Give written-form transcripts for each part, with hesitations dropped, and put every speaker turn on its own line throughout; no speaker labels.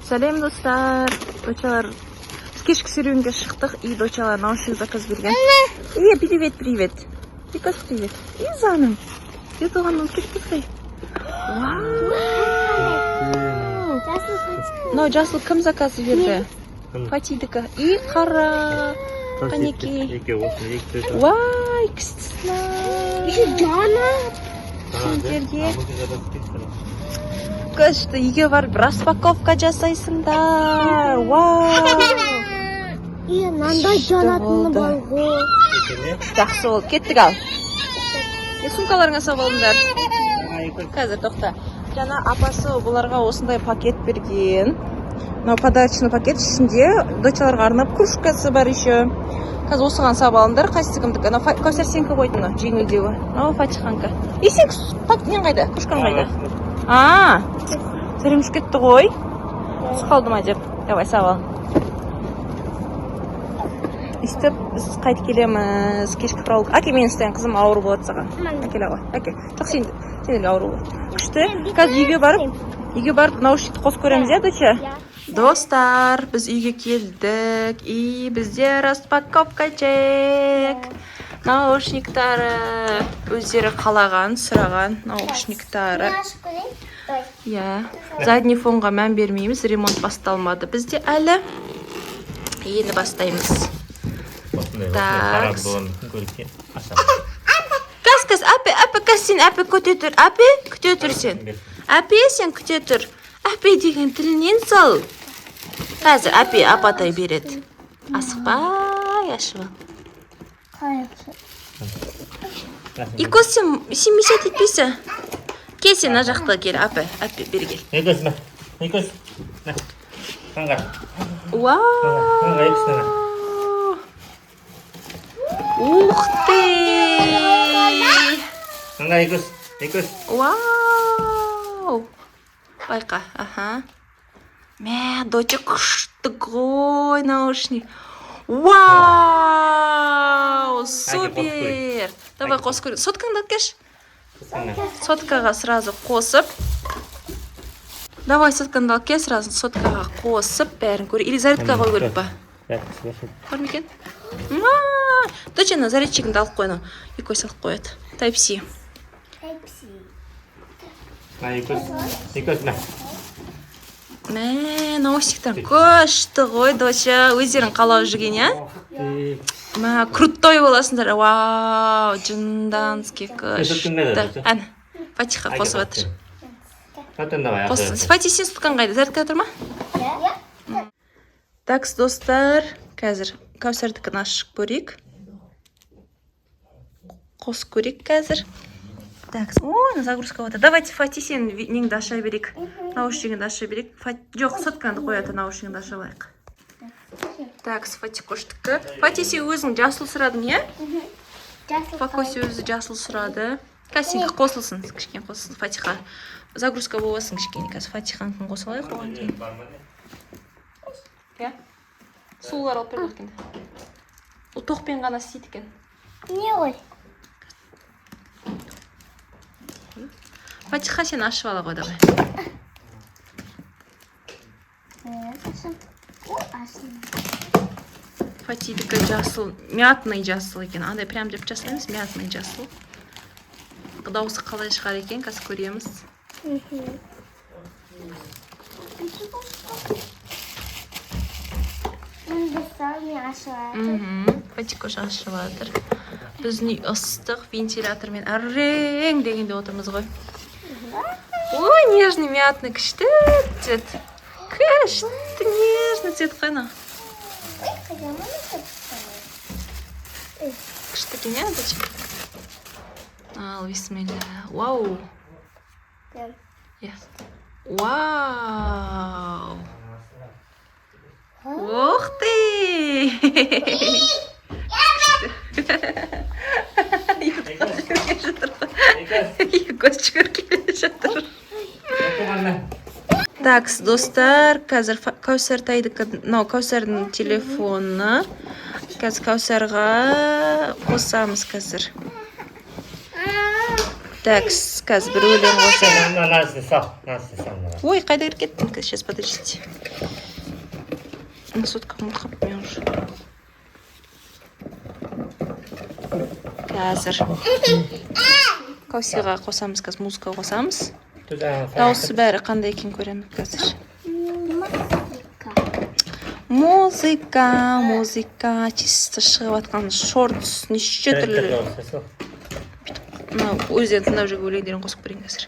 Сәлем достар. Дочалар кешкі серуенге шықтық. И дочалар наушник заказ берген. Привет, привет. Викас, привет. И заным. Где туған ол кетті қай? Вау. Жасыл кім заказ берді? Фатидікі. И қара. Қанеки. Вай, кістісна. Сендерге. Күшті, үйге барып распаковка жасайсыңдар. Вау.
Мынандай жанатыны бар ғой.
Жақсы бол, кеттік ал. Сумкаларыңа салып алдыңдар. Қазір тоқта. Жана апасы бұларға осындай пакет берген. Мынау подарочный пакет, ішінде дочаларға арнап кружкасы бар еще. Қазір осыған салып алдыңдар. Қайсысы кімдікі? Кәусар сенікі қойдың, жеңілдеуі. Фатиханка. И сен нен қайда? Кружкаң қайда? Сәрем кетті ғой. Қалды ма деп. Давай сабал. Истеп, біз қайт келеміз. Кешкі құралдық. Әке, мен ұстайын, қызым ауыр болады саған. Әкеле ғой. Әке, жоқ сенде ауыр болады. Күшті. Қазір үйге барып, наушникті қос көреміз, е, доча? Достар, біз үйге келдік. И бізде распаковка чек. Наушниктары. Өздері қалаған, сұраған наушниктары. Задний фонға мән бермейміз, ремонт басталмады. Бізде әлі енді бастаймыз. Так. Кәс, әпі, кәс сен, әпі күте тұр. Әпі, күте тұр сен. Әпі, сен күте тұр. Әпі деген тілінен сал. Қазір әпі апатай береді. Асықпай, ашып ал. Ико сен месет етпесі. Кел сен, на жақта кел, әпі бергел.
Никос, қанға.
Вау! Ух ты!
Қанға, Никос.
Вау! Байқа, аха. Мә, доча күшті ғой наушник. Вау! Супер! Давай қос көрейік. Соткаңды кеш? Соткаға сразу қосып. Давай соткаңды ал кеш, сразу соткаға қосып, бәрін көрейік. Или зарядкаға қой көріп ба? Көрмекен? Доча, зарядчигіңді алып қойны. Екой салып қояды. Type-C.
Никос, на.
Мә, наушниктар күшті ғой, доча. Өздерің қалау жүрген, я? Мә, крутой боласыңдар. Вау, жынданский күшті. Әні, Фатиха қосып атыр. Фати, сен тұтқан қайды? Зарядка тұр ма? Такс, достар. Қазір Кәусәрдікін ашып көрейік. Қос көрейік қазір. Так, загрузка отыр. Давайте, Фати, сен неңді аша берейік. Наушнигіңді аша берейік. Жоқ, соткаңды қояды, наушнигіңді аша лайық. Так, Фати көштікі. Фати, сен өзің жасыл сұрадың, е? Факоси өзі жасыл сұрады. Кәсінгі қосылсын, кішкен қосылсын, Фатиха. Загрузка боласын кішкен, кәсі Фатиханын қосылайық оған кейін. Сулар алып беріп өткенде. Ол тоқпен ғана істейді екен.
Не ой?
Фатиха, сен ашып ала ғой, давай. Фатидікі жасыл, мятный жасыл екен. Андай прям деп жасаймыз, мятный жасыл. Дауысы қалай шығар екен, қазір көреміз. Фатико ашып жатыр. Біздің үй ыстық вентилятормен әрең дегенде отырмыз ғой. Ой, нежный мятный күшті цвет. Күшті нежный цвет қайна. Күшті екен, я, доча? Ал, бисмилля. Вау. Вау. Ух ты! Көз жүгіргелі жатыр. Так, достар, қазір Кәусәрдің телефоны. Қазір Кәусәрға қосамыз қазір. Так, қазір бір өлең қосайын.
Насты сал. Насты сал.
Ой, қайда кіріп кеттің? Сейчас, подождите. Сотканы ұмытып қалыппын мен уже. Қазір Каусиға қосамыз, қазір музыка қосамыз. Дауысы бәрі қандай екен көремін қазір. Музыка чисто шығып атқан шортс неше түрлі. Өзден тыңдап жүрген өлеңдерін қосып көрейін қазір.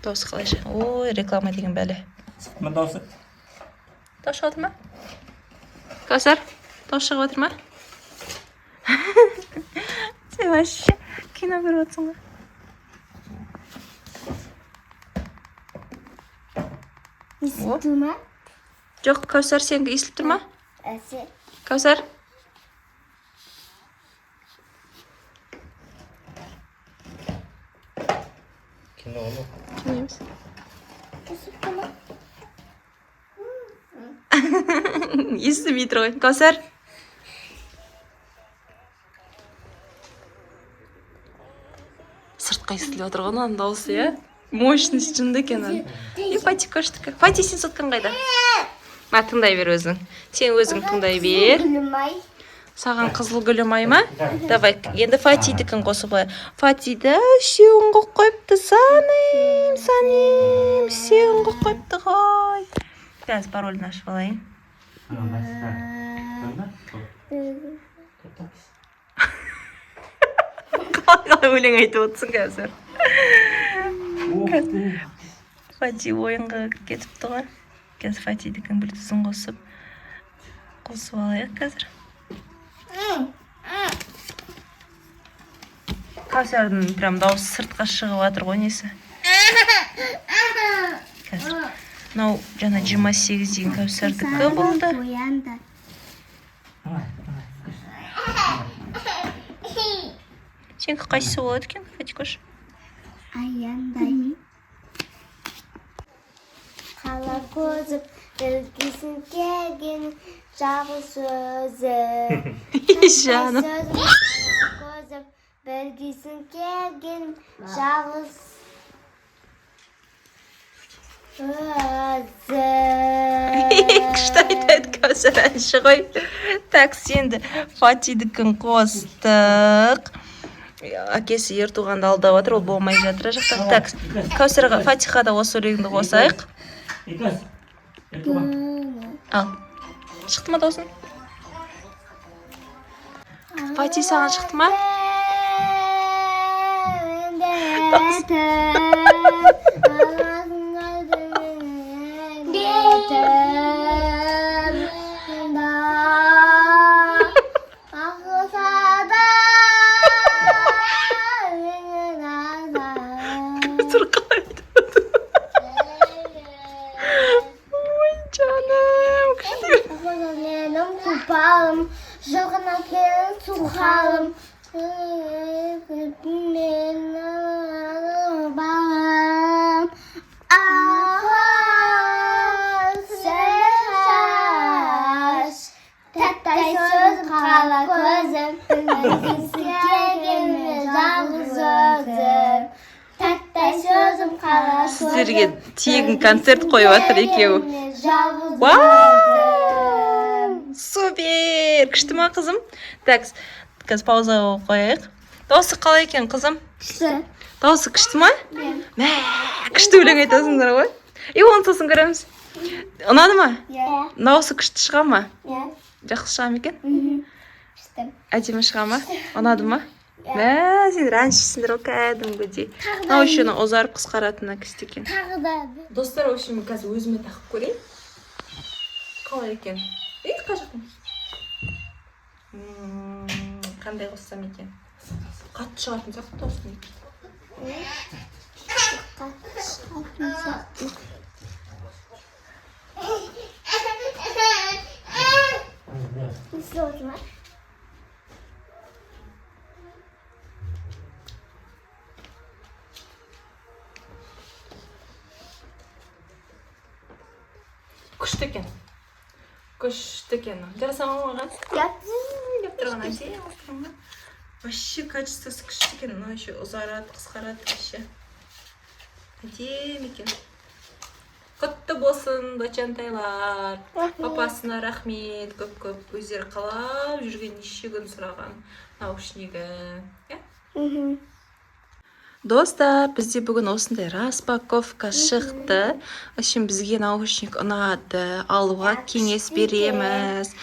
Дауысы қалайша? Ой, реклама деген бәле.
Дауысы?
Дауыс шығып отыр ма? Кәусар, дауыс шығып отыр ма? Сен вообще кино көріп отырсың ғой.
Естіп тұр ма?
Жоқ, Кәусар сенгі естіліп тұр ма?
Әсе.
Кәусар?
Кино olur.
Кино емес.
Естіп тұр ма?
Естімей тұр ғой. Кәусар? Сыртқа естіліп отыр ғой оның дауысы, иә? Мощность жынды екен оның. Фати көштікі. Фати, сен соткан қайда? Ма, тыңдай бер өзің. Сен өзің тыңдай бер. Саған қызыл гүлімай ма? Давай, енді Фатидікін қосып қой. Фатида үшеуін қоқ қойыпты, саним, үшеуін қоқ қойыпты ғой. Қазір паролін ашып алайын. Қалай өлең айтып отырсың қазір. Фати ойынға кетіпті ғой. Қазір Фатидікін блютузын қосып алайық қазір. Кәусардың прям дауысы сыртқа шығып жатыр ғой несі. Қазір. Мынау жаңа 28 деген Кәусардікі болды.
Оянды.
Сенікі қайсысы болады екен, Фатикош?
Аяндай. Қала көзіп, білгісін келген жалғыз өзім.
Жаным.
Көзіп, білгісін келген жалғыз
Күшті айтады Кәусар әнші ғой. Так, енді Фатидікін қостық. Әкесі ертуғанды алдап отыр, ол болмай жатыр жақтан. Так, Кәусарға Фатихада осы өлеңді қосайық. Ал, шықты ма даусын? Фати саған шықты ма?
Жылғына келін суқалым мен балым шаш тәттай сөзім қала көзім келгенме жалғыз өзім тәттай сөзім қала көзім
Сіздерге тегін концерт қойып жатыр екеуі. Супер! Күшті ма қызым? Так, қазір паузаға қойайық. Дауысы қалай екен қызым?
Күшті.
Дауысы күшті ма? Мә, күшті өлең айтасыңдар ғой. Оны сосын көреміз. Ұнады ма? Дауысы күшті шыға ма? Жақсы шыға ма екен?
Күшті.
Әдемі шыға ма? Ұнады ма? Мә, сендер әншісіңдер ғой кәдімгідей. Мынау үшін ұзарып қысқаратынына күшті екен.
Тағы да.
Достар, үшін қазір өзіме тақып көрейін. Қалай екен? Қажықпын. Қандай қоссам екен? Қатты шығатын сияқты даусын.
Қатты шығатын сияқты. Естіп ма?
Күшті екен. Күшті екен. Жараса ма маған?
Деп
тұрған әже. Вообще качествосы күшті екен. Мына еще ұзарады, қысқарады вообще. Әдемі екен. Құтты болсын, бачантайлар. Папасына рахмет, көп-көп. Өздері қалап жүрген неше күн сұраған наушнигі. Достар, бізде бүгін осындай распаковка шықты. Үшін бізге наушник ұнады. Алуға кеңес береміз.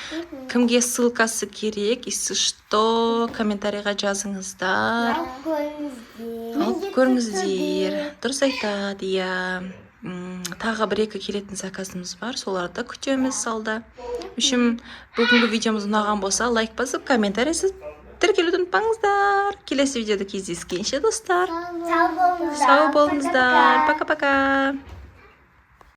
Кімге ссылкасы керек, если что, комментарийға жазыңыздар. Алып көріңіздер. Дұрыс айтады, иә. Тағы бір-екі келетін заказымыз бар. Соларды күтеміз алда. Үшін бүгінгі видеомыз ұнаған болса, лайк басып, комментарийсіз тіркелуді ұмытпаңыздар. Келесі видеода кездескенше достар. Сау болыңыздар. Пока-пока.